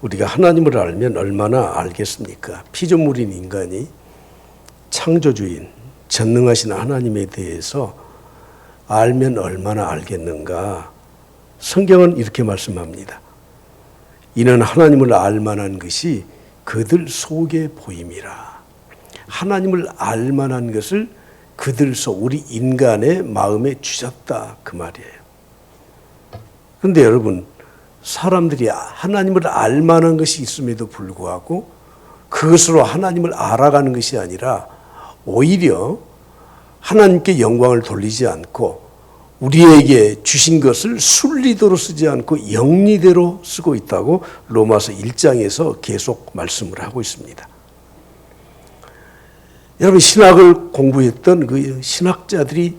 우리가 하나님을 알면 얼마나 알겠습니까? 피조물인 인간이 창조주인, 전능하신 하나님에 대해서 알면 얼마나 알겠는가? 성경은 이렇게 말씀합니다. 이는 하나님을 알 만한 것이 그들 속에 보임이라. 하나님을 알 만한 것을 그들 속, 우리 인간의 마음에 주셨다, 그 말이에요. 그런데 여러분, 사람들이 하나님을 알 만한 것이 있음에도 불구하고 그것으로 하나님을 알아가는 것이 아니라 오히려 하나님께 영광을 돌리지 않고 우리에게 주신 것을 순리대로 쓰지 않고 영리대로 쓰고 있다고 로마서 1장에서 계속 말씀을 하고 있습니다. 여러분, 신학을 공부했던 그 신학자들이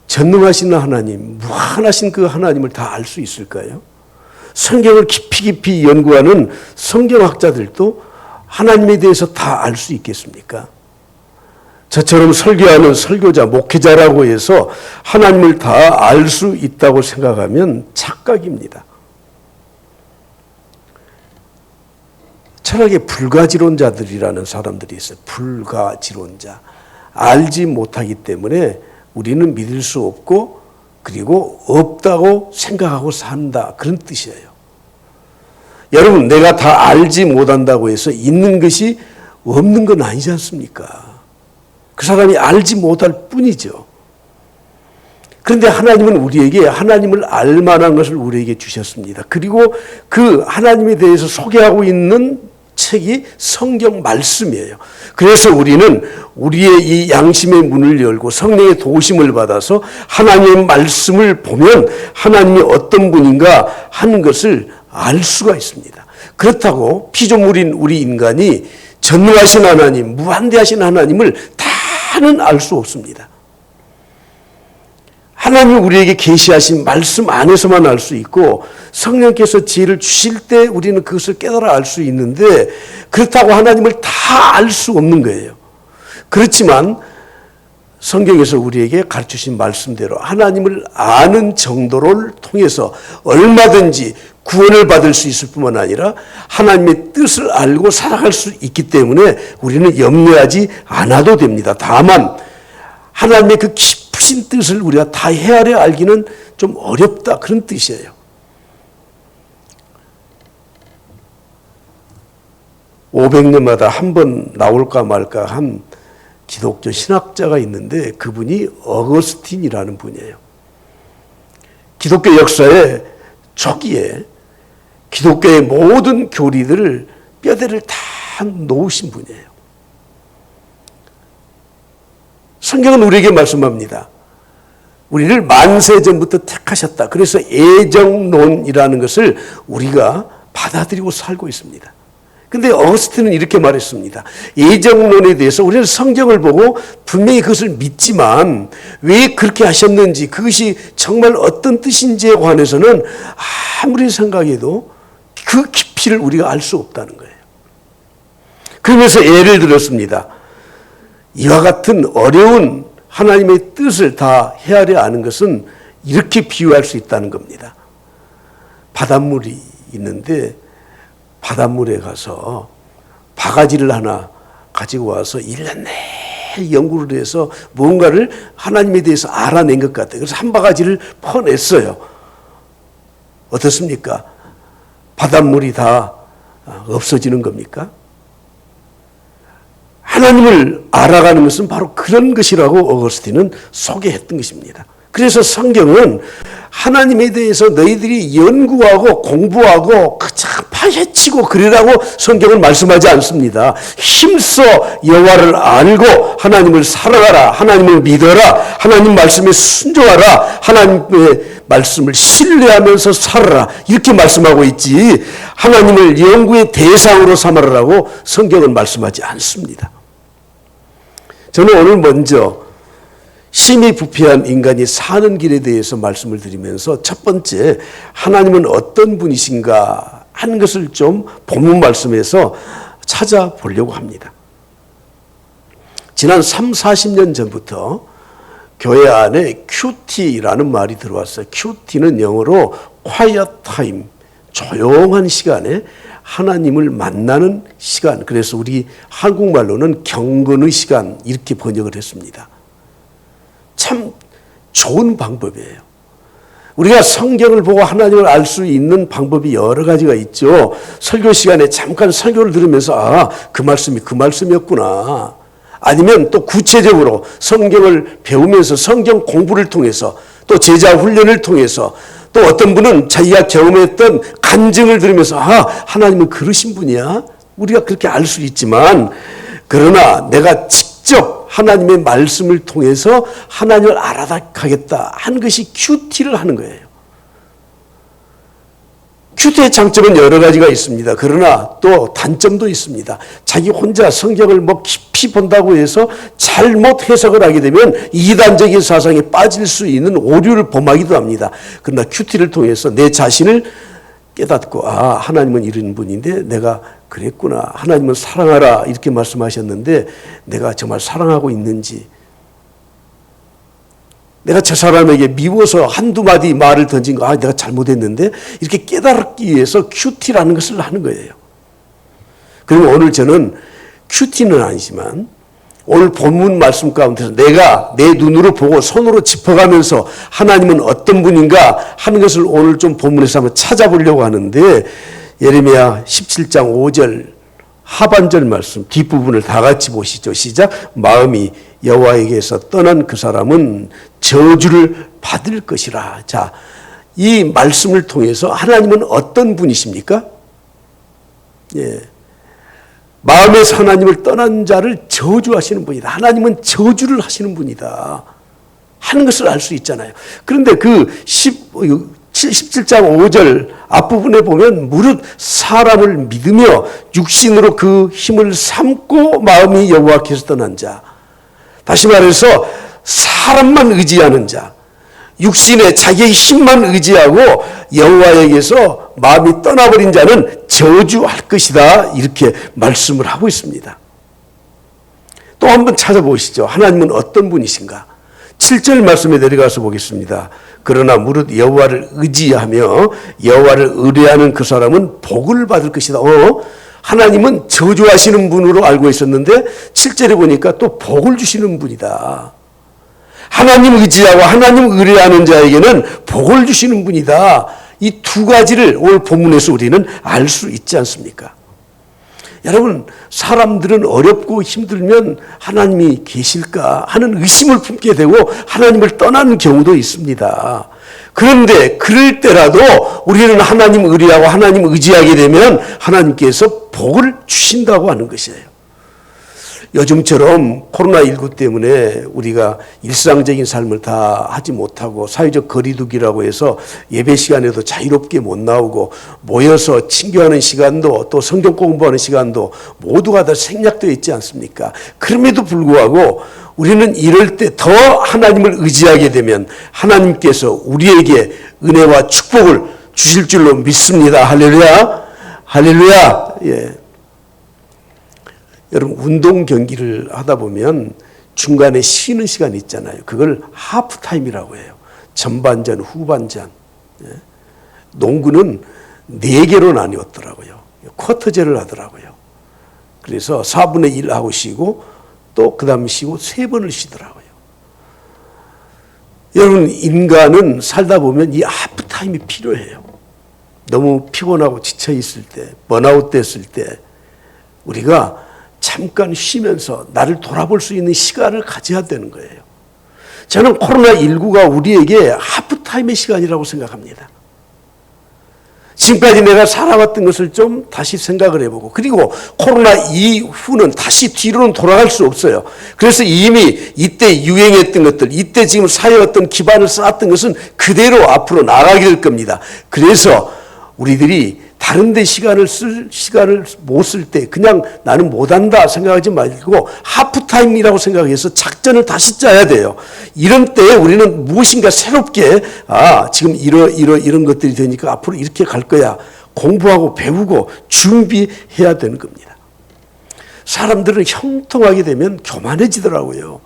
전능하신 하나님, 무한하신 그 하나님을 다 알 수 있을까요? 성경을 깊이 연구하는 성경학자들도 하나님에 대해서 다 알 수 있겠습니까? 저처럼 설교하는 설교자, 목회자라고 해서 하나님을 다 알 수 있다고 생각하면 착각입니다. 철학의 불가지론자들이라는 사람들이 있어요. 불가지론자. 알지 못하기 때문에 우리는 믿을 수 없고 그리고 없다고 생각하고 산다, 그런 뜻이에요. 여러분, 내가 다 알지 못한다고 해서 있는 것이 없는 건 아니지 않습니까? 그 사람이 알지 못할 뿐이죠. 그런데 하나님은 우리에게 하나님을 알 만한 것을 우리에게 주셨습니다. 그리고 그 하나님에 대해서 소개하고 있는 책이 성경 말씀이에요. 그래서 우리는 우리의 이 양심의 문을 열고 성령의 도우심을 받아서 하나님의 말씀을 보면 하나님이 어떤 분인가 하는 것을 알 수가 있습니다. 그렇다고 피조물인 우리 인간이 전능하신 하나님, 무한대하신 하나님을 다는 알 수 없습니다. 하나님이 우리에게 계시하신 말씀 안에서만 알 수 있고 성령께서 지혜를 주실 때 우리는 그것을 깨달아 알 수 있는데 그렇다고 하나님을 다 알 수 없는 거예요. 그렇지만 성경에서 우리에게 가르치신 말씀대로 하나님을 아는 정도를 통해서 얼마든지 구원을 받을 수 있을 뿐만 아니라 하나님의 뜻을 알고 살아갈 수 있기 때문에 우리는 염려하지 않아도 됩니다. 다만 하나님의 그 깊으신 뜻을 우리가 다 헤아려 알기는 좀 어렵다, 그런 뜻이에요. 500년마다 한 번 나올까 말까 한 기독교 신학자가 있는데 그분이 어거스틴이라는 분이에요. 기독교 역사의 초기에 기독교의 모든 교리들을 뼈대를 다 놓으신 분이에요. 성경은 우리에게 말씀합니다. 우리를 만세 전부터 택하셨다. 그래서 애정론이라는 것을 우리가 받아들이고 살고 있습니다. 근데 어거스틴은 이렇게 말했습니다. 애정론에 대해서 우리는 성경을 보고 분명히 그것을 믿지만 왜 그렇게 하셨는지, 그것이 정말 어떤 뜻인지에 관해서는 아무리 생각해도 그 깊이를 우리가 알 수 없다는 거예요. 그러면서 예를 들었습니다. 이와 같은 어려운 하나님의 뜻을 다 헤아려 아는 것은 이렇게 비유할 수 있다는 겁니다. 바닷물이 있는데 바닷물에 가서 바가지를 하나 가지고 와서 1년 내내 연구를 해서 뭔가를 하나님에 대해서 알아낸 것 같아요. 그래서 한 바가지를 퍼냈어요. 어떻습니까? 바닷물이 다 없어지는 겁니까? 하나님을 알아가는 것은 바로 그런 것이라고 어거스틴은 소개했던 것입니다. 그래서 성경은 하나님에 대해서 너희들이 연구하고 공부하고 참 파헤치고 그러라고 성경은 말씀하지 않습니다. 힘써 여호와를 알고 하나님을 사랑하라, 하나님을 믿어라, 하나님 말씀에 순종하라, 하나님의 말씀을 신뢰하면서 살아라, 이렇게 말씀하고 있지 하나님을 연구의 대상으로 삼아라라고 성경은 말씀하지 않습니다. 저는 오늘 먼저 심히 부패한 인간이 사는 길에 대해서 말씀을 드리면서 첫 번째, 하나님은 어떤 분이신가 하는 것을 좀 본문 말씀에서 찾아보려고 합니다. 지난 30-40년 전부터 교회 안에 큐티라는 말이 들어왔어요. 큐티는 영어로 quiet time, 조용한 시간에 하나님을 만나는 시간, 그래서 우리 한국말로는 경건의 시간 이렇게 번역을 했습니다. 참 좋은 방법이에요. 우리가 성경을 보고 하나님을 알 수 있는 방법이 여러 가지가 있죠. 설교 시간에 잠깐 설교를 들으면서 그 말씀이 그 말씀이었구나. 아니면 또 구체적으로 성경을 배우면서 성경 공부를 통해서 또 제자 훈련을 통해서 또 어떤 분은 자기가 경험했던 간증을 들으면서 하나님은 그러신 분이야. 우리가 그렇게 알 수 있지만 그러나 내가 직접 하나님의 말씀을 통해서 하나님을 알아가겠다 하는 것이 큐티를 하는 거예요. 큐티의 장점은 여러 가지가 있습니다. 그러나 또 단점도 있습니다. 자기 혼자 성경을 깊이 본다고 해서 잘못 해석을 하게 되면 이단적인 사상에 빠질 수 있는 오류를 범하기도 합니다. 그러나 큐티를 통해서 내 자신을 깨닫고 하나님은 이런 분인데 내가 그랬구나. 하나님은 사랑하라 이렇게 말씀하셨는데 내가 정말 사랑하고 있는지, 내가 저 사람에게 미워서 한두 마디 말을 던진 거 내가 잘못했는데 이렇게 깨닫기 위해서 큐티라는 것을 하는 거예요. 그리고 오늘 저는 큐티는 아니지만 오늘 본문 말씀 가운데서 내가 내 눈으로 보고 손으로 짚어가면서 하나님은 어떤 분인가 하는 것을 오늘 좀 본문에서 한번 찾아보려고 하는데, 예레미야 17장 5절 하반절 말씀 뒷부분을 다 같이 보시죠. 시작. 마음이 여호와에게서 떠난 그 사람은 저주를 받을 것이라. 자, 이 말씀을 통해서 하나님은 어떤 분이십니까? 마음에서 하나님을 떠난 자를 저주하시는 분이다. 하나님은 저주를 하시는 분이다 하는 것을 알 수 있잖아요. 그런데 그 17장 5절 앞부분에 보면 무릇 사람을 믿으며 육신으로 그 힘을 삼고 마음이 여호와께서 떠난 자, 다시 말해서 사람만 의지하는 자, 육신에 자기의 힘만 의지하고 여호와에게서 마음이 떠나버린 자는 저주할 것이다 이렇게 말씀을 하고 있습니다. 또 한번 찾아보시죠. 하나님은 어떤 분이신가? 7절 말씀에 내려가서 보겠습니다. 그러나 무릇 여호와를 의지하며 여호와를 의뢰하는 그 사람은 복을 받을 것이다. 하나님은 저주하시는 분으로 알고 있었는데 7절에 보니까 또 복을 주시는 분이다. 하나님 의지하고 하나님 의뢰하는 자에게는 복을 주시는 분이다. 이 두 가지를 오늘 본문에서 우리는 알 수 있지 않습니까? 여러분, 사람들은 어렵고 힘들면 하나님이 계실까 하는 의심을 품게 되고 하나님을 떠나는 경우도 있습니다. 그런데 그럴 때라도 우리는 하나님 의뢰하고 하나님 의지하게 되면 하나님께서 복을 주신다고 하는 것이에요. 요즘처럼 코로나19 때문에 우리가 일상적인 삶을 다 하지 못하고 사회적 거리두기라고 해서 예배 시간에도 자유롭게 못 나오고 모여서 친교하는 시간도 또 성경 공부하는 시간도 모두가 다 생략되어 있지 않습니까? 그럼에도 불구하고 우리는 이럴 때 더 하나님을 의지하게 되면 하나님께서 우리에게 은혜와 축복을 주실 줄로 믿습니다. 할렐루야. 할렐루야. 예. 여러분, 운동 경기를 하다 보면 중간에 쉬는 시간이 있잖아요. 그걸 하프타임이라고 해요. 전반전, 후반전. 농구는 4개로 나뉘었더라고요. 쿼터제를 하더라고요. 그래서 4분의 1 하고 쉬고 또 그 다음 쉬고 3번을 쉬더라고요. 여러분, 인간은 살다 보면 이 하프타임이 필요해요. 너무 피곤하고 지쳐 있을 때, 번아웃 됐을 때 우리가 잠깐 쉬면서 나를 돌아볼 수 있는 시간을 가져야 되는 거예요. 저는 코로나19가 우리에게 하프타임의 시간이라고 생각합니다. 지금까지 내가 살아왔던 것을 좀 다시 생각을 해보고, 그리고 코로나 이후는 다시 뒤로는 돌아갈 수 없어요. 그래서 이미 이때 유행했던 것들, 이때 지금 사회에 어떤 기반을 쌓았던 것은 그대로 앞으로 나가게 될 겁니다. 그래서 우리들이 다른 데 시간을 못 쓸 때 그냥 나는 못한다 생각하지 말고 하프타임이라고 생각해서 작전을 다시 짜야 돼요. 이런 때에 우리는 무엇인가 새롭게 지금 이런 것들이 되니까 앞으로 이렇게 갈 거야. 공부하고 배우고 준비해야 되는 겁니다. 사람들은 형통하게 되면 교만해지더라고요.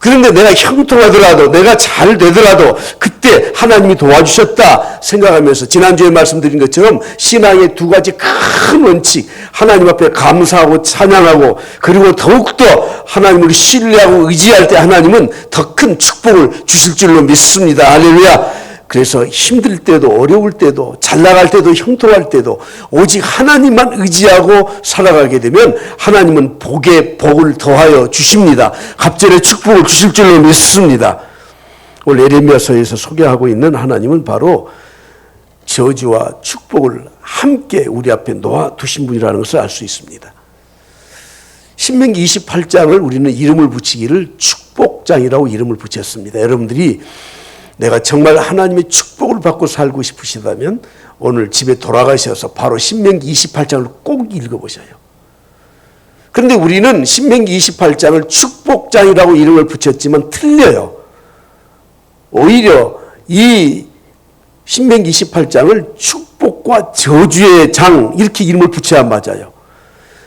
그런데 내가 형통하더라도, 내가 잘 되더라도 그때 하나님이 도와주셨다 생각하면서 지난주에 말씀드린 것처럼 신앙의 두 가지 큰 원칙, 하나님 앞에 감사하고 찬양하고, 그리고 더욱더 하나님을 신뢰하고 의지할 때 하나님은 더 큰 축복을 주실 줄로 믿습니다. 할렐루야. 그래서 힘들 때도, 어려울 때도, 잘 나갈 때도, 형통할 때도 오직 하나님만 의지하고 살아가게 되면 하나님은 복에 복을 더하여 주십니다. 갑절의 축복을 주실 줄로 믿습니다. 오늘 에레미야서에서 소개하고 있는 하나님은 바로 저주와 축복을 함께 우리 앞에 놓아두신 분이라는 것을 알 수 있습니다. 신명기 28장을 우리는 이름을 붙이기를 축복장이라고 이름을 붙였습니다. 여러분들이 내가 정말 하나님의 축복을 받고 살고 싶으시다면 오늘 집에 돌아가셔서 바로 신명기 28장을 꼭 읽어보셔요. 그런데 우리는 신명기 28장을 축복장이라고 이름을 붙였지만 틀려요. 오히려 이 신명기 28장을 축복과 저주의 장 이렇게 이름을 붙여야 맞아요.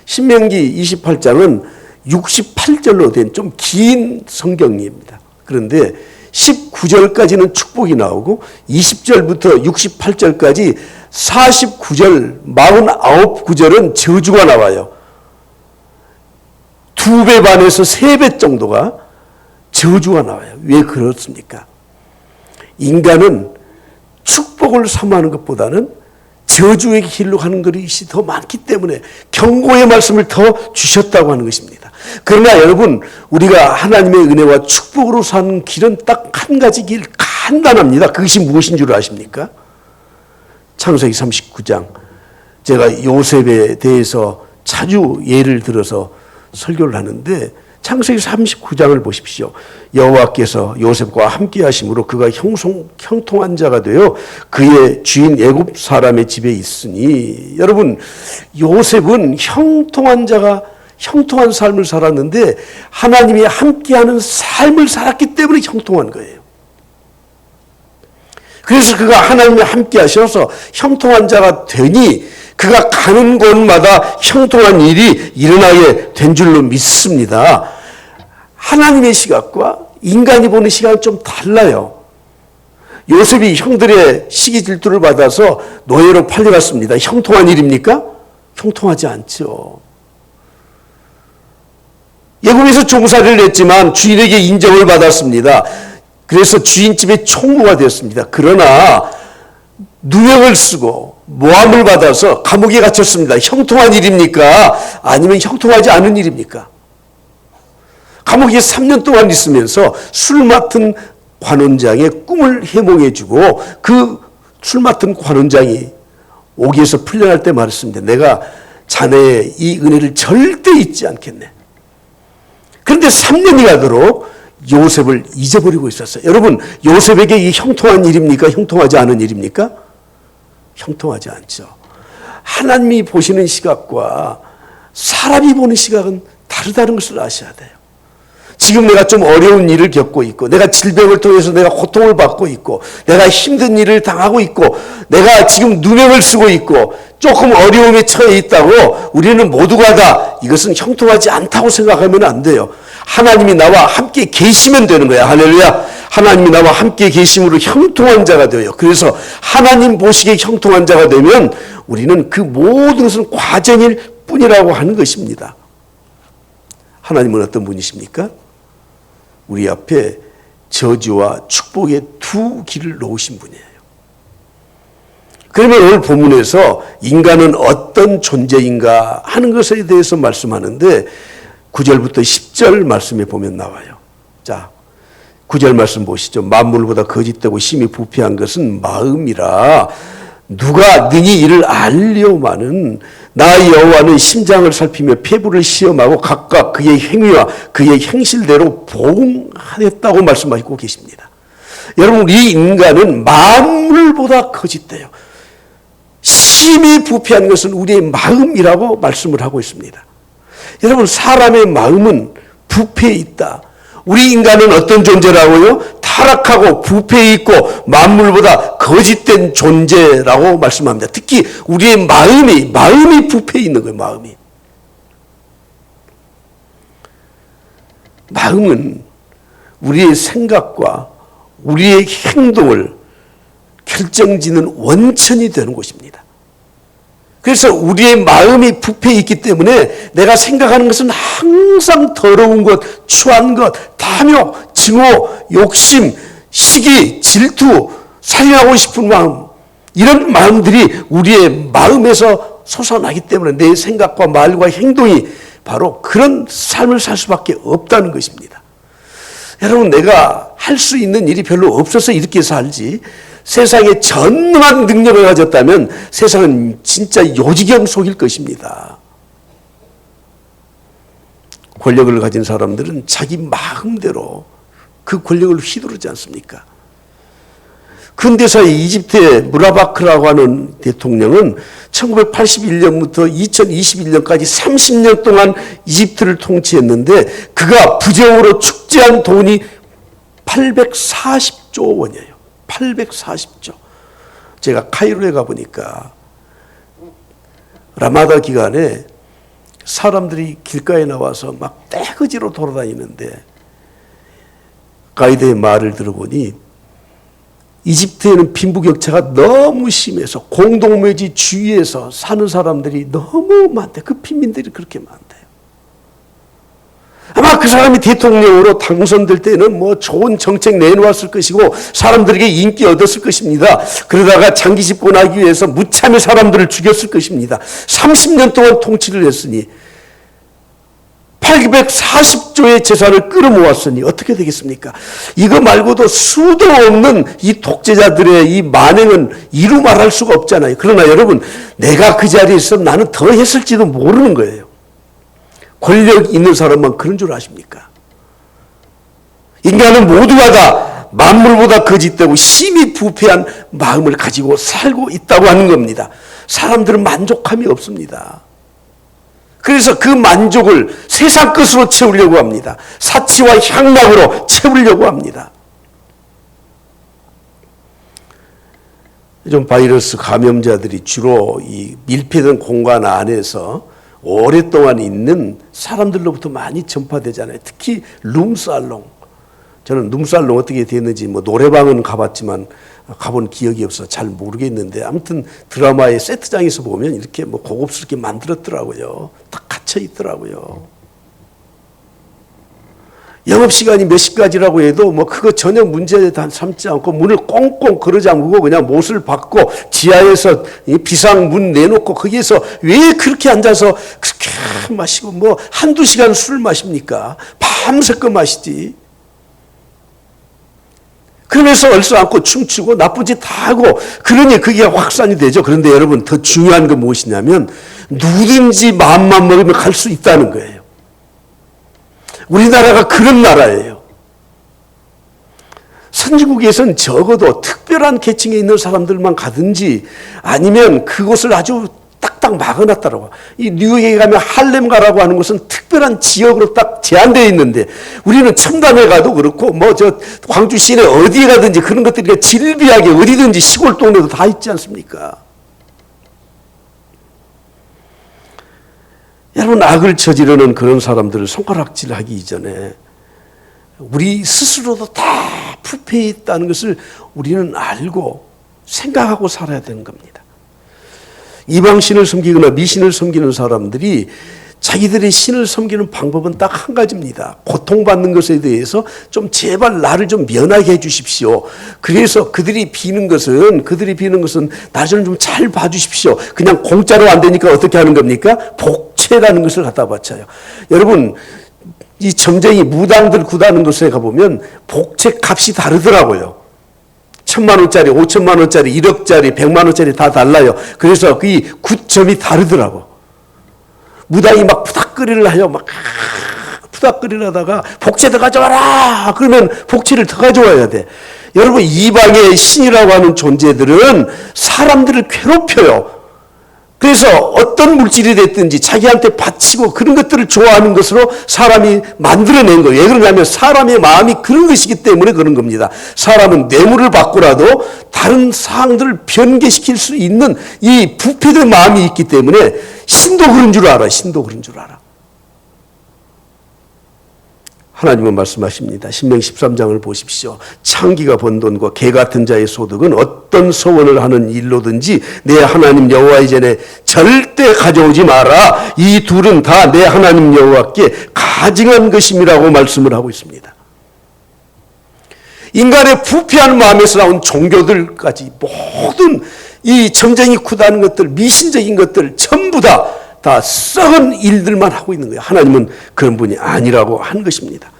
신명기 28장은 68절로 된 좀 긴 성경입니다. 그런데 19절까지는 축복이 나오고 20절부터 68절까지 49절, 49구절은 저주가 나와요. 2배 반에서 3배 정도가 저주가 나와요. 왜 그렇습니까? 인간은 축복을 사모하는 것보다는 저주의 길로 가는 것이 더 많기 때문에 경고의 말씀을 더 주셨다고 하는 것입니다. 그러나 여러분, 우리가 하나님의 은혜와 축복으로 사는 길은 딱 한 가지 길, 간단합니다. 그것이 무엇인 줄 아십니까? 창세기 39장. 제가 요셉에 대해서 자주 예를 들어서 설교를 하는데 창세기 39장을 보십시오. 여호와께서 요셉과 함께 하심으로 그가 형통한 자가 되어 그의 주인 애굽 사람의 집에 있으니, 여러분, 요셉은 형통한 삶을 살았는데 하나님이 함께하는 삶을 살았기 때문에 형통한 거예요. 그래서 그가 하나님이 함께 하셔서 형통한 자가 되니 그가 가는 곳마다 형통한 일이 일어나게 된 줄로 믿습니다. 하나님의 시각과 인간이 보는 시각은 좀 달라요. 요셉이 형들의 시기 질투를 받아서 노예로 팔려갔습니다. 형통한 일입니까? 형통하지 않죠. 애굽에서 종살이를 했지만 주인에게 인정을 받았습니다. 그래서 주인집의 총무가 되었습니다. 그러나 누명을 쓰고 모함을 받아서 감옥에 갇혔습니다. 형통한 일입니까? 아니면 형통하지 않은 일입니까? 감옥에 3년 동안 있으면서 술 맡은 관원장의 꿈을 해몽해주고 그 술 맡은 관원장이 옥에서 풀려날 때 말했습니다. 내가 자네의 이 은혜를 절대 잊지 않겠네. 그런데 3년이 가도록 요셉을 잊어버리고 있었어요. 여러분, 요셉에게 이 형통한 일입니까? 형통하지 않은 일입니까? 형통하지 않죠. 하나님이 보시는 시각과 사람이 보는 시각은 다르다는 것을 아셔야 돼요. 지금 내가 좀 어려운 일을 겪고 있고, 내가 질병을 통해서 내가 고통을 받고 있고, 내가 힘든 일을 당하고 있고, 내가 지금 누명을 쓰고 있고, 조금 어려움에 처해 있다고 우리는 모두가 다 이것은 형통하지 않다고 생각하면 안 돼요. 하나님이 나와 함께 계시면 되는 거야. 할렐루야. 하나님이 나와 함께 계심으로 형통한 자가 되어요. 그래서 하나님 보시기에 형통한 자가 되면 우리는 그 모든 것은 과정일 뿐이라고 하는 것입니다. 하나님은 어떤 분이십니까? 우리 앞에 저주와 축복의 두 길을 놓으신 분이에요. 그러면 오늘 본문에서 인간은 어떤 존재인가 하는 것에 대해서 말씀하는데 9절부터 10절 말씀에 보면 나와요. 자, 9절 말씀 보시죠. 만물보다 거짓되고 심히 부패한 것은 마음이라 누가 능히 이를 알려마는 나 여호와는 심장을 살피며 폐부를 시험하고 각각 그의 행위와 그의 행실대로 보응하였다고 말씀하시고 계십니다. 여러분, 이 인간은 만물보다 거짓돼요. 심히 부패한 것은 우리의 마음이라고 말씀을 하고 있습니다. 여러분, 사람의 마음은 부패해 있다. 우리 인간은 어떤 존재라고요? 타락하고 부패해 있고 만물보다 거짓된 존재라고 말씀합니다. 특히 우리의 마음이 부패해 있는 거예요. 마음은 우리의 생각과 우리의 행동을 결정짓는 원천이 되는 곳입니다. 그래서 우리의 마음이 부패해 있기 때문에 내가 생각하는 것은 항상 더러운 것, 추한 것, 탐욕, 증오, 욕심, 시기, 질투, 살인하고 싶은 마음, 이런 마음들이 우리의 마음에서 솟아나기 때문에 내 생각과 말과 행동이 바로 그런 삶을 살 수밖에 없다는 것입니다. 여러분, 내가 할 수 있는 일이 별로 없어서 이렇게 살지, 세상에 전능한 능력을 가졌다면 세상은 진짜 요지경 속일 것입니다. 권력을 가진 사람들은 자기 마음대로 그 권력을 휘두르지 않습니까? 근대사의 이집트의 무라바크라고 하는 대통령은 1981년부터 2021년까지 30년 동안 이집트를 통치했는데 그가 부정으로 축제한 돈이 840조 원이에요. 840조. 제가 카이로에 가보니까 라마다 기간에 사람들이 길가에 나와서 막 떼거지로 돌아다니는데 가이드의 말을 들어보니 이집트에는 빈부격차가 너무 심해서 공동묘지 주위에서 사는 사람들이 너무 많대. 그 빈민들이 그렇게 많대요. 아마 그 사람이 대통령으로 당선될 때는 뭐 좋은 정책 내놓았을 것이고 사람들에게 인기 얻었을 것입니다. 그러다가 장기 집권하기 위해서 무참히 사람들을 죽였을 것입니다. 30년 동안 통치를 했으니 840조의 재산을 끌어모았으니 어떻게 되겠습니까? 이거 말고도 수도 없는 이 독재자들의 이 만행은 이루 말할 수가 없잖아요. 그러나 여러분, 내가 그 자리에 있어 나는 더 했을지도 모르는 거예요. 권력 있는 사람만 그런 줄 아십니까? 인간은 모두가 다 만물보다 거짓되고 심히 부패한 마음을 가지고 살고 있다고 하는 겁니다. 사람들은 만족함이 없습니다. 그래서 그 만족을 세상 것으로 채우려고 합니다. 사치와 향락으로 채우려고 합니다. 요즘 바이러스 감염자들이 주로 이 밀폐된 공간 안에서 오랫동안 있는 사람들로부터 많이 전파되잖아요. 특히 룸살롱. 저는 룸살롱 어떻게 됐는지 뭐 노래방은 가봤지만 가본 기억이 없어 잘 모르겠는데 아무튼 드라마의 세트장에서 보면 이렇게 뭐 고급스럽게 만들었더라고요. 딱 갇혀 있더라고요. 영업시간이 몇 시까지라고 해도 뭐 그거 전혀 문제 삼지 않고 문을 꽁꽁 걸어 잠그고 그냥 못을 받고 지하에서 비상 문 내놓고 거기에서 왜 그렇게 앉아서 그렇게 마시고 뭐 한두 시간 술 마십니까? 밤새껏 마시지. 그러면서 얼싸안고 춤추고 나쁜 짓 다 하고 그러니 그게 확산이 되죠. 그런데 여러분 더 중요한 건 무엇이냐면 누구든지 마음만 먹으면 갈 수 있다는 거예요. 우리나라가 그런 나라예요. 선진국에서는 적어도 특별한 계층에 있는 사람들만 가든지 아니면 그곳을 아주 딱딱 막아놨더라고요. 이 뉴욕에 가면 할렘가라고 하는 곳은 특별한 지역으로 딱 제한되어 있는데 우리는 첨단에 가도 그렇고 뭐 저 광주 시내 어디에 가든지 그런 것들이 질비하게 어디든지 시골 동네도 다 있지 않습니까? 여러분, 악을 저지르는 그런 사람들을 손가락질하기 이전에 우리 스스로도 다 부패해 있다는 것을 우리는 알고 생각하고 살아야 되는 겁니다. 이방신을 섬기거나 미신을 섬기는 사람들이 자기들의 신을 섬기는 방법은 딱 한 가지입니다. 고통받는 것에 대해서 좀 제발 나를 좀 면하게 해 주십시오. 그래서 그들이 비는 것은 나 좀 잘 봐주십시오. 그냥 공짜로 안 되니까 어떻게 하는 겁니까? 복채라는 것을 갖다 바쳐요. 여러분, 이 점쟁이 무당들 구다는 곳에 가보면 복채 값이 다르더라고요. 1,000만 원짜리, 5천만 원짜리, 1억짜리, 100만 원짜리 다 달라요. 그래서 그 구점이 다르더라고. 무당이 막 푸닥거리를 하여 막 푸닥거리를 하다가 복채 더 가져와라. 그러면 복채를 더 가져와야 돼. 여러분, 이방의 신이라고 하는 존재들은 사람들을 괴롭혀요. 그래서 어떤 물질이 됐든지 자기한테 바치고 그런 것들을 좋아하는 것으로 사람이 만들어낸 거예요. 왜 그러냐면 사람의 마음이 그런 것이기 때문에 그런 겁니다. 사람은 뇌물을 받고라도 다른 사항들을 변개시킬 수 있는 이 부패된 마음이 있기 때문에 신도 그런 줄 알아. 신도 그런 줄 알아. 하나님은 말씀하십니다. 신명기 13장을 보십시오. 창기가 번 돈과 개 같은 자의 소득은 어떤 서원을 하는 일로든지 내 하나님 여호와의 전에 절대 가져오지 마라. 이 둘은 다 내 하나님 여호와께 가증한 것임이라고 말씀을 하고 있습니다. 인간의 부패한 마음에서 나온 종교들까지 모든 이 정쟁이 크다는 것들, 미신적인 것들 전부 다 썩은 일들만 하고 있는 거예요. 하나님은 그런 분이 아니라고 한 것입니다.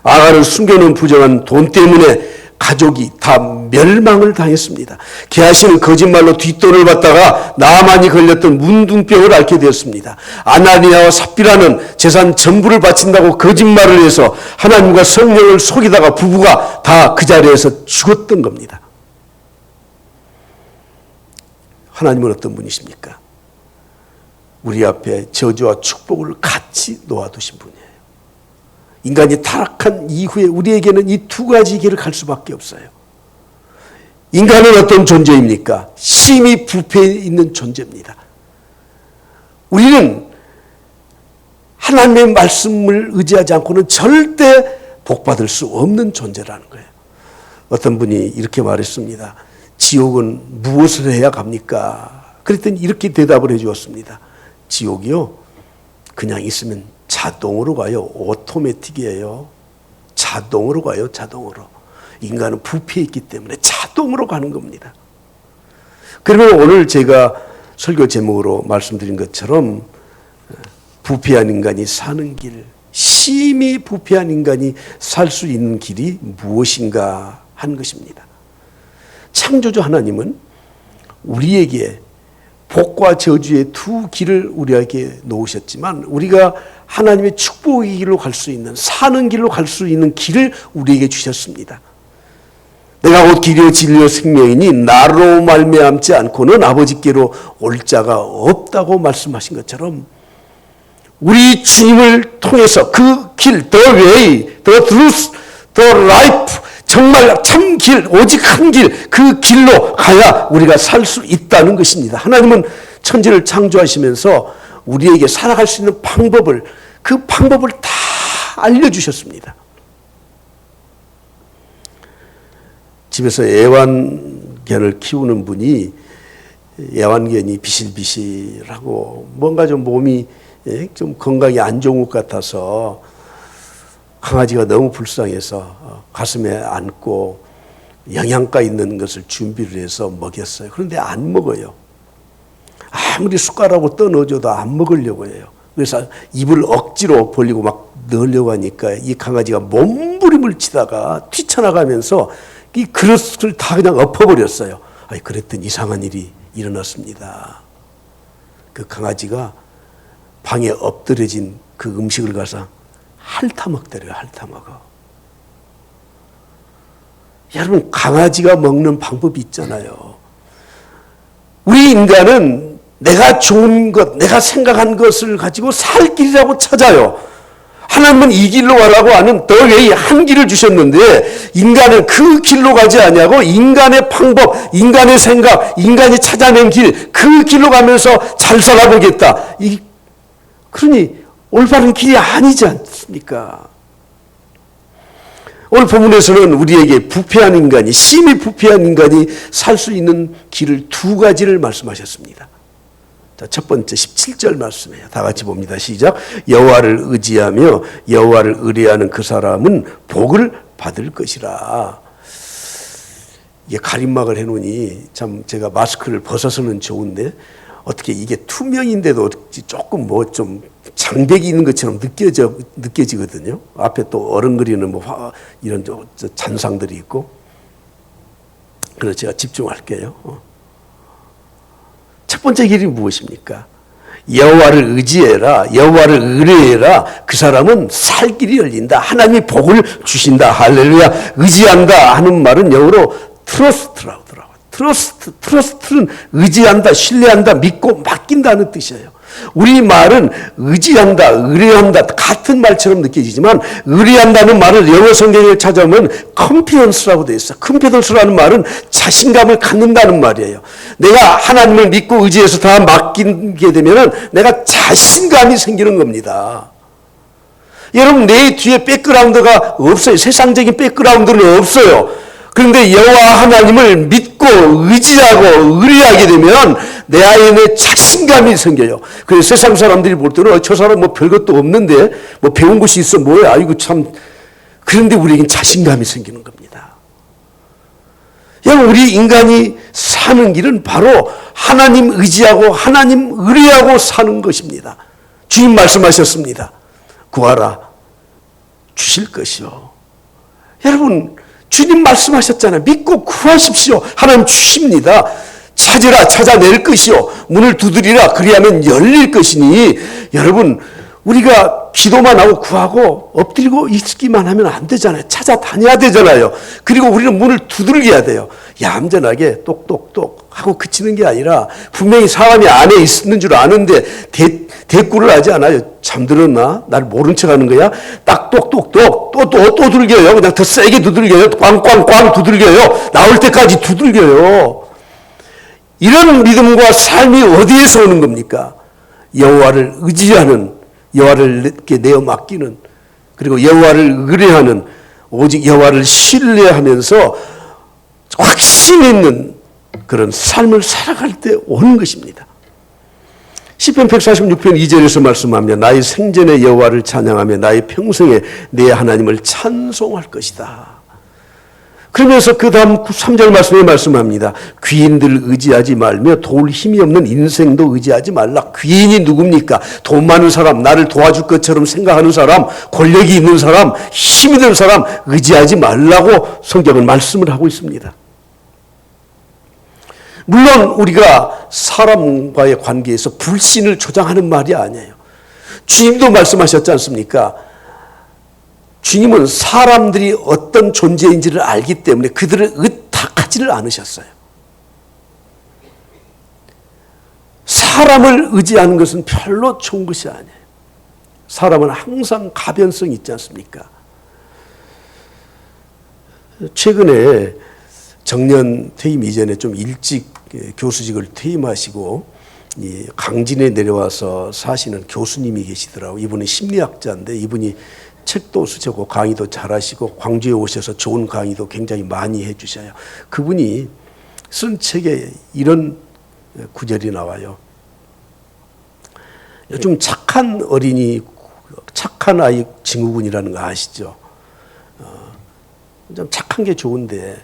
아가를 숨겨놓은 부정한 돈 때문에 가족이 다 멸망을 당했습니다. 게하시는 거짓말로 뒷돈을 받다가 나만이 걸렸던 문둥병을 앓게 되었습니다. 아나니아와 삽비라는 재산 전부를 바친다고 거짓말을 해서 하나님과 성령을 속이다가 부부가 다 그 자리에서 죽었던 겁니다. 하나님은 어떤 분이십니까? 우리 앞에 저주와 축복을 같이 놓아두신 분이에요. 인간이 타락한 이후에 우리에게는 이 두 가지 길을 갈 수밖에 없어요. 인간은 어떤 존재입니까? 심히 부패해 있는 존재입니다. 우리는 하나님의 말씀을 의지하지 않고는 절대 복받을 수 없는 존재라는 거예요. 어떤 분이 이렇게 말했습니다. 지옥은 무엇을 해야 갑니까? 그랬더니 이렇게 대답을 해 주었습니다. 지옥이요? 그냥 있으면 자동으로 가요. 오토매틱이에요. 자동으로 가요. 자동으로. 인간은 부패해 있기 때문에 자동으로 가는 겁니다. 그러면 오늘 제가 설교 제목으로 말씀드린 것처럼 부패한 인간이 사는 길, 심히 부패한 인간이 살 수 있는 길이 무엇인가 하는 것입니다. 창조주 하나님은 우리에게 복과 저주의 두 길을 우리에게 놓으셨지만 우리가 하나님의 축복의 길로 갈 수 있는, 사는 길로 갈 수 있는 길을 우리에게 주셨습니다. 내가 곧 길이요 진리요 생명이니 나로 말미암지 않고는 아버지께로 올 자가 없다고 말씀하신 것처럼 우리 주님을 통해서 그 길, the way, the truth, the life, 정말 참 길, 오직 한 길, 그 길로 가야 우리가 살 수 있다는 것입니다. 하나님은 천지를 창조하시면서 우리에게 살아갈 수 있는 방법을, 그 방법을 다 알려주셨습니다. 집에서 애완견을 키우는 분이 애완견이 비실비실하고 뭔가 좀 몸이 좀 건강이 안 좋은 것 같아서 강아지가 너무 불쌍해서 가슴에 안고 영양가 있는 것을 준비를 해서 먹였어요. 그런데 안 먹어요. 아무리 숟가락으로 떠넣어줘도 안 먹으려고 해요. 그래서 입을 억지로 벌리고 막 넣으려고 하니까 이 강아지가 몸부림을 치다가 뛰쳐나가면서 이 그릇을 다 그냥 엎어버렸어요. 그랬더니 이상한 일이 일어났습니다. 그 강아지가 방에 엎드려진 그 음식을 가서 핥아먹더래요. 핥아먹어. 여러분, 강아지가 먹는 방법이 있잖아요. 우리 인간은 내가 좋은 것, 내가 생각한 것을 가지고 살 길이라고 찾아요. 하나님은 이 길로 가라고 하는 더 웨이 한 길을 주셨는데 인간은 그 길로 가지 않냐고 인간의 방법, 인간의 생각, 인간이 찾아낸 길, 그 길로 가면서 잘 살아보겠다. 그러니 올바른 길이 아니지 않습니까? 오늘 본문에서는 우리에게 부패한 인간이, 심히 부패한 인간이 살 수 있는 길을 두 가지를 말씀하셨습니다. 자, 첫 번째 17절 말씀이에요. 다 같이 봅니다. 시작. 여호와를 의지하며 여호와를 의뢰하는 그 사람은 복을 받을 것이라. 이게 가림막을 해놓으니 참 제가 마스크를 벗어서는 좋은데 어떻게 이게 투명인데도 조금 뭐 좀 장벽이 있는 것처럼 느껴지거든요. 앞에 또 어른거리는 뭐 이런 잔상들이 있고. 그래서 제가 집중할게요. 첫 번째 길이 무엇입니까? 여호와를 의지해라. 여호와를 의뢰해라. 그 사람은 살 길이 열린다. 하나님이 복을 주신다. 할렐루야. 의지한다 하는 말은 영어로 트러스트라고 하더라고요. 트러스트는 의지한다, 신뢰한다, 믿고 맡긴다는 뜻이에요. 우리 말은 의지한다, 의뢰한다 같은 말처럼 느껴지지만 의뢰한다는 말을 영어 성경에 찾아오면 confidence라고 되어 있어요. confidence라는 말은 자신감을 갖는다는 말이에요. 내가 하나님을 믿고 의지해서 다 맡기게 되면 내가 자신감이 생기는 겁니다. 여러분 내 뒤에 백그라운드가 없어요. 세상적인 백그라운드는 없어요. 그런데 여호와 하나님을 믿고 의지하고 의뢰하게 되면 내 안에 자신감이 생겨요. 그래서 세상 사람들이 볼 때는 저 사람 뭐 별것도 없는데 뭐 배운 것이 있어 뭐야. 아이고 참. 그런데 우리에겐 자신감이 생기는 겁니다. 여러분 우리 인간이 사는 길은 바로 하나님 의지하고 하나님 의뢰하고 사는 것입니다. 주님 말씀하셨습니다. 구하라 주실 것이요. 여러분 주님 말씀하셨잖아요. 믿고 구하십시오. 하나님 주십니다. 찾으라 찾아낼 것이요. 문을 두드리라 그리하면 열릴 것이니 여러분 우리가 기도만 하고 구하고 엎드리고 있기만 하면 안 되잖아요. 찾아다녀야 되잖아요. 그리고 우리는 문을 두들겨야 돼요. 얌전하게 똑똑똑 하고 그치는 게 아니라 분명히 사람이 안에 있는 줄 아는데 대꾸를 하지 않아요. 잠들었나? 날 모른 척 하는 거야? 딱 똑똑똑 또 두들겨요. 그냥 더 세게 두들겨요. 꽝꽝꽝 두들겨요. 나올 때까지 두들겨요. 이런 믿음과 삶이 어디에서 오는 겁니까? 여호와를 의지하는, 여호와를 내어 맡기는, 그리고 여호와를 의뢰하는, 오직 여호와를 신뢰하면서 확신 있는 그런 삶을 살아갈 때 오는 것입니다. 시편 146편 2절에서 말씀하며 나의 생전에 여호와를 찬양하며 나의 평생에 내 하나님을 찬송할 것이다. 그러면서 그 다음 3절 말씀에 말씀합니다. 귀인들 의지하지 말며 도울 힘이 없는 인생도 의지하지 말라. 귀인이 누굽니까? 돈 많은 사람, 나를 도와줄 것처럼 생각하는 사람, 권력이 있는 사람, 힘이 있는 사람 의지하지 말라고 성경은 말씀을 하고 있습니다. 물론 우리가 사람과의 관계에서 불신을 조장하는 말이 아니에요. 주님도 말씀하셨지 않습니까? 주님은 사람들이 어떤 존재인지를 알기 때문에 그들을 의탁하지를 않으셨어요. 사람을 의지하는 것은 별로 좋은 것이 아니에요. 사람은 항상 가변성이 있지 않습니까? 최근에 정년 퇴임 이전에 좀 일찍 교수직을 퇴임하시고 강진에 내려와서 사시는 교수님이 계시더라고요. 이분은 심리학자인데 이분이 책도 쓰시고 강의도 잘하시고 광주에 오셔서 좋은 강의도 굉장히 많이 해주셔요. 그분이 쓴 책에 이런 구절이 나와요. 요즘 착한 어린이, 착한 아이 증후군이라는 거 아시죠? 좀 착한 게 좋은데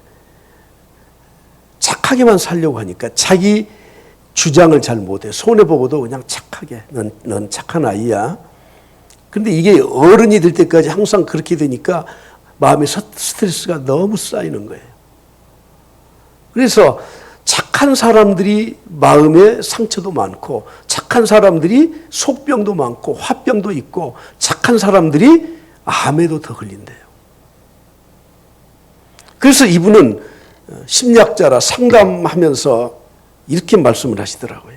착하게만 살려고 하니까 자기 주장을 잘 못해. 손해보고도 그냥 착하게 넌 착한 아이야. 그런데 이게 어른이 될 때까지 항상 그렇게 되니까 마음에 스트레스가 너무 쌓이는 거예요. 그래서 착한 사람들이 마음에 상처도 많고 착한 사람들이 속병도 많고 화병도 있고 착한 사람들이 암에도 더 걸린대요. 그래서 이분은 심리학자라 상담하면서 이렇게 말씀을 하시더라고요.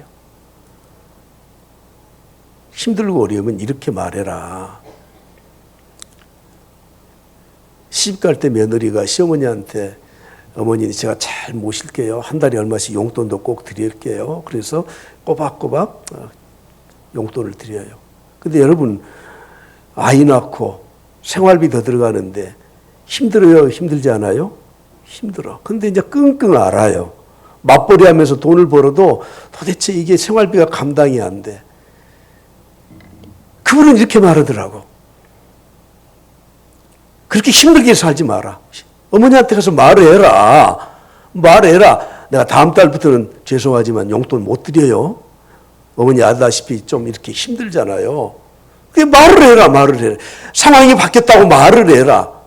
힘들고 어려우면 이렇게 말해라. 시집 갈 때 며느리가 시어머니한테 어머니 제가 잘 모실게요. 한 달에 얼마씩 용돈도 꼭 드릴게요. 그래서 꼬박꼬박 용돈을 드려요. 근데 여러분 아이 낳고 생활비 더 들어가는데 힘들어요? 힘들지 않아요? 힘들어. 근데 이제 끙끙 앓아요. 맞벌이 하면서 돈을 벌어도 도대체 이게 생활비가 감당이 안 돼. 그분은 이렇게 말하더라고. 그렇게 힘들게 살지 마라. 어머니한테 가서 말해라. 말해라. 내가 다음 달부터는 죄송하지만 용돈 못 드려요. 어머니 알다시피 좀 이렇게 힘들잖아요. 그게 말을 해라. 말을 해라. 상황이 바뀌었다고 말을 해라.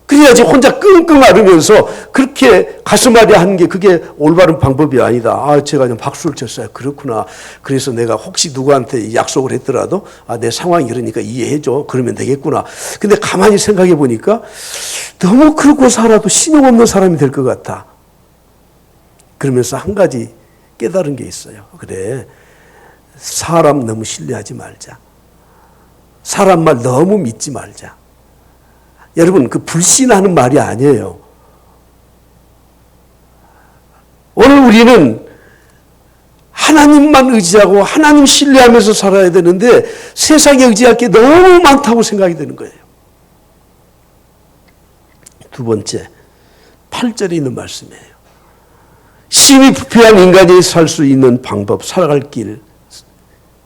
그래야지 혼자 끙끙 앓으면서 그렇게 가슴앓이 하는 게 그게 올바른 방법이 아니다. 아, 제가 좀 박수를 쳤어요. 그렇구나. 그래서 내가 혹시 누구한테 약속을 했더라도 아, 내 상황이 그러니까 이해해줘. 그러면 되겠구나. 근데 가만히 생각해 보니까 너무 그러고 살아도 신용 없는 사람이 될 것 같아. 그러면서 한 가지 깨달은 게 있어요. 그래. 사람 너무 신뢰하지 말자. 사람 말 너무 믿지 말자. 여러분, 그 불신하는 말이 아니에요. 오늘 우리는 하나님만 의지하고 하나님 신뢰하면서 살아야 되는데 세상에 의지할 게 너무 많다고 생각이 드는 거예요. 두 번째, 8절에 있는 말씀이에요. 심히 부패한 인간이 살 수 있는 방법, 살아갈 길.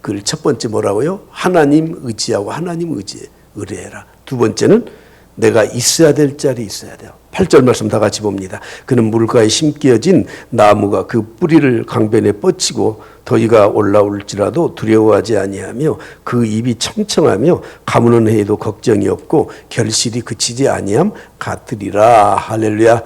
그 첫 번째 뭐라고요? 하나님 의지하고 하나님 의뢰해라. 두 번째는 내가 있어야 될 자리에 있어야 돼요. 8절 말씀 다 같이 봅니다. 그는 물가에 심겨진 나무가 그 뿌리를 강변에 뻗치고 더위가 올라올지라도 두려워하지 아니하며 그 입이 청청하며 가무는 해에도 걱정이 없고 결실이 그치지 아니함 같으리라. 할렐루야.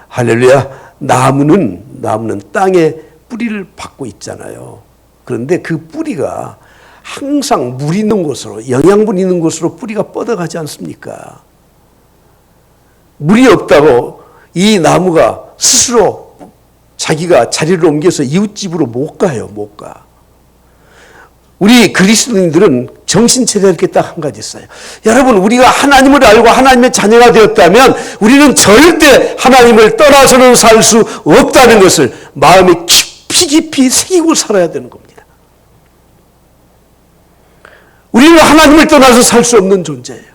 할렐루야. 나무는 땅에 뿌리를 받고 있잖아요. 그런데 그 뿌리가 항상 물 있는 곳으로, 영양분 있는 곳으로 뿌리가 뻗어가지 않습니까? 물이 없다고 이 나무가 스스로 자기가 자리를 옮겨서 이웃집으로 못 가요. 못 가. 우리 그리스도인들은 정신 차려야 할 게 딱 한 가지 있어요. 여러분, 우리가 하나님을 알고 하나님의 자녀가 되었다면 우리는 절대 하나님을 떠나서는 살 수 없다는 것을 마음에 깊이 새기고 살아야 되는 겁니다. 우리는 하나님을 떠나서 살 수 없는 존재예요.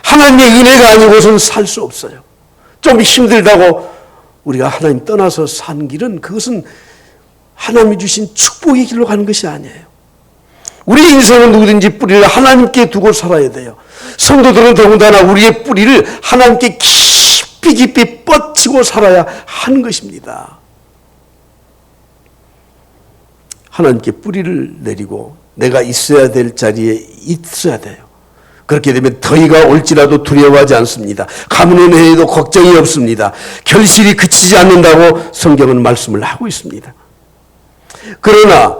하나님의 은혜가 아니고서는 살 수 없어요. 좀 힘들다고 우리가 하나님 떠나서 사는 길은 그것은 하나님이 주신 축복의 길로 가는 것이 아니에요. 우리 인생은 누구든지 뿌리를 하나님께 두고 살아야 돼요. 성도들은 더군다나 우리의 뿌리를 하나님께 깊이 뻗치고 살아야 하는 것입니다. 하나님께 뿌리를 내리고 내가 있어야 될 자리에 있어야 돼요. 그렇게 되면 더위가 올지라도 두려워하지 않습니다. 가뭄은 해에도 걱정이 없습니다. 결실이 그치지 않는다고 성경은 말씀을 하고 있습니다. 그러나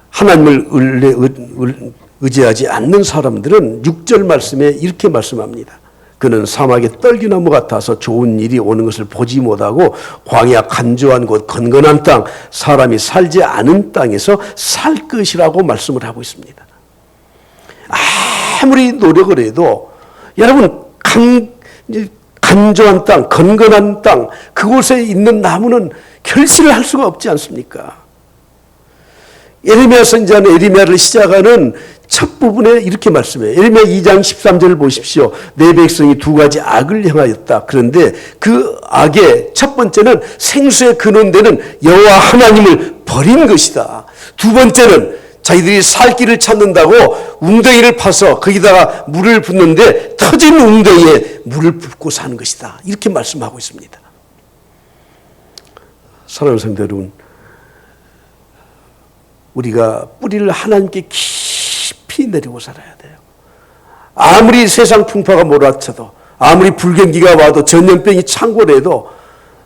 하나님을 의지하지 않는 사람들은 6절 말씀에 이렇게 말씀합니다. 그는 사막의 떨기나무 같아서 좋은 일이 오는 것을 보지 못하고 광야 간조한 곳 건건한 땅 사람이 살지 않은 땅에서 살 것이라고 말씀을 하고 있습니다. 아무리 노력을 해도 여러분 간조한 땅 건건한 땅 그곳에 있는 나무는 결실을 할 수가 없지 않습니까? 에레미야 선지자는 에레미야를 시작하는 첫 부분에 이렇게 말씀해요. 에레미야 2장 13절을 보십시오. 내 백성이 두 가지 악을 행하였다. 그런데 그 악의 첫 번째는 생수의 근원되는 여호와 하나님을 버린 것이다. 두 번째는 자기들이 살 길을 찾는다고 웅덩이를 파서 거기다가 물을 붓는데 터진 웅덩이에 물을 붓고 사는 것이다. 이렇게 말씀하고 있습니다. 사랑하는 성도 여러분, 우리가 뿌리를 하나님께 깊이 내리고 살아야 돼요. 아무리 세상 풍파가 몰아쳐도 아무리 불경기가 와도 전염병이 창궐해도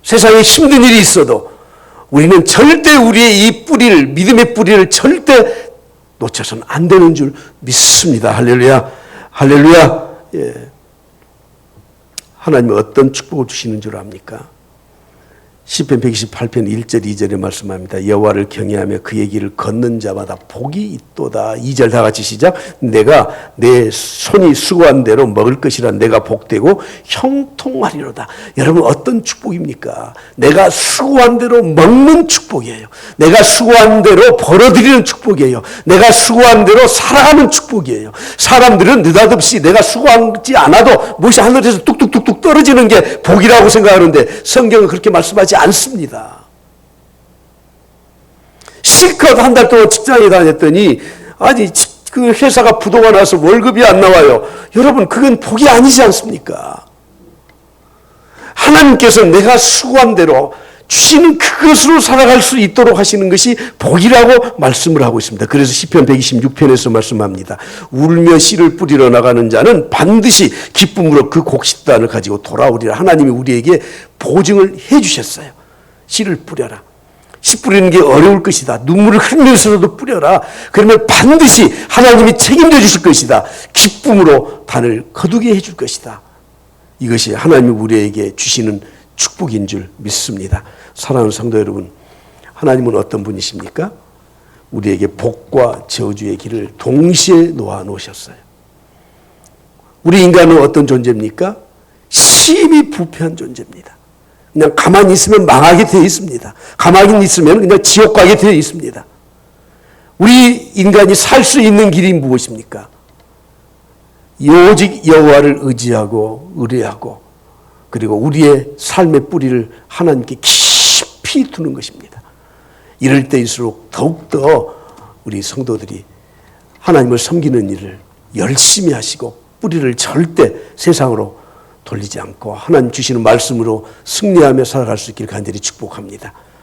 세상에 힘든 일이 있어도 우리는 절대 우리의 이 뿌리를 믿음의 뿌리를 절대 놓쳐서는 안 되는 줄 믿습니다. 할렐루야. 할렐루야. 예. 하나님은 어떤 축복을 주시는 줄 압니까? 시편 128편 1절 2절에 말씀합니다. 여호와를 경외하며 그의 길을 걷는 자마다 복이 있도다. 2절 다 같이 시작. 내가 내 손이 수고한 대로 먹을 것이라 내가 복되고 형통하리로다. 여러분 어떤 축복입니까? 내가 수고한 대로 먹는 축복이에요. 내가 수고한 대로 벌어들이는 축복이에요. 내가 수고한 대로 살아가는 축복이에요. 사람들은 느닷없이 내가 수고하지 않아도 무엇이 하늘에서 뚝뚝뚝뚝 떨어지는 게 복이라고 생각하는데 성경은 그렇게 말씀하지 않습니다. 실컷 한 달 동안 직장에 다녔더니 아니 그 회사가 부도가 나서 월급이 안 나와요. 여러분 그건 복이 아니지 않습니까? 하나님께서 내가 수고한 대로 주시는 그것으로 살아갈 수 있도록 하시는 것이 복이라고 말씀을 하고 있습니다. 그래서 시편 126편에서 말씀합니다. 울며 씨를 뿌리러 나가는 자는 반드시 기쁨으로 그 곡식단을 가지고 돌아오리라. 하나님이 우리에게 보증을 해 주셨어요. 씨를 뿌려라. 씨 뿌리는 게 어려울 것이다. 눈물을 흘리면서도 뿌려라. 그러면 반드시 하나님이 책임져 주실 것이다. 기쁨으로 단을 거두게 해 줄 것이다. 이것이 하나님이 우리에게 주시는 축복인 줄 믿습니다. 사랑하는 성도 여러분, 하나님은 어떤 분이십니까? 우리에게 복과 저주의 길을 동시에 놓아 놓으셨어요. 우리 인간은 어떤 존재입니까? 심히 부패한 존재입니다. 그냥 가만히 있으면 망하게 되어 있습니다. 가만히 있으면 그냥 지옥 가게 되어 있습니다. 우리 인간이 살 수 있는 길이 무엇입니까? 오직 여호와를 의지하고 의뢰하고 그리고 우리의 삶의 뿌리를 하나님께 깊이 두는 것입니다. 이럴 때일수록 더욱더 우리 성도들이 하나님을 섬기는 일을 열심히 하시고 뿌리를 절대 세상으로 돌리지 않고 하나님 주시는 말씀으로 승리하며 살아갈 수 있기를 간절히 축복합니다.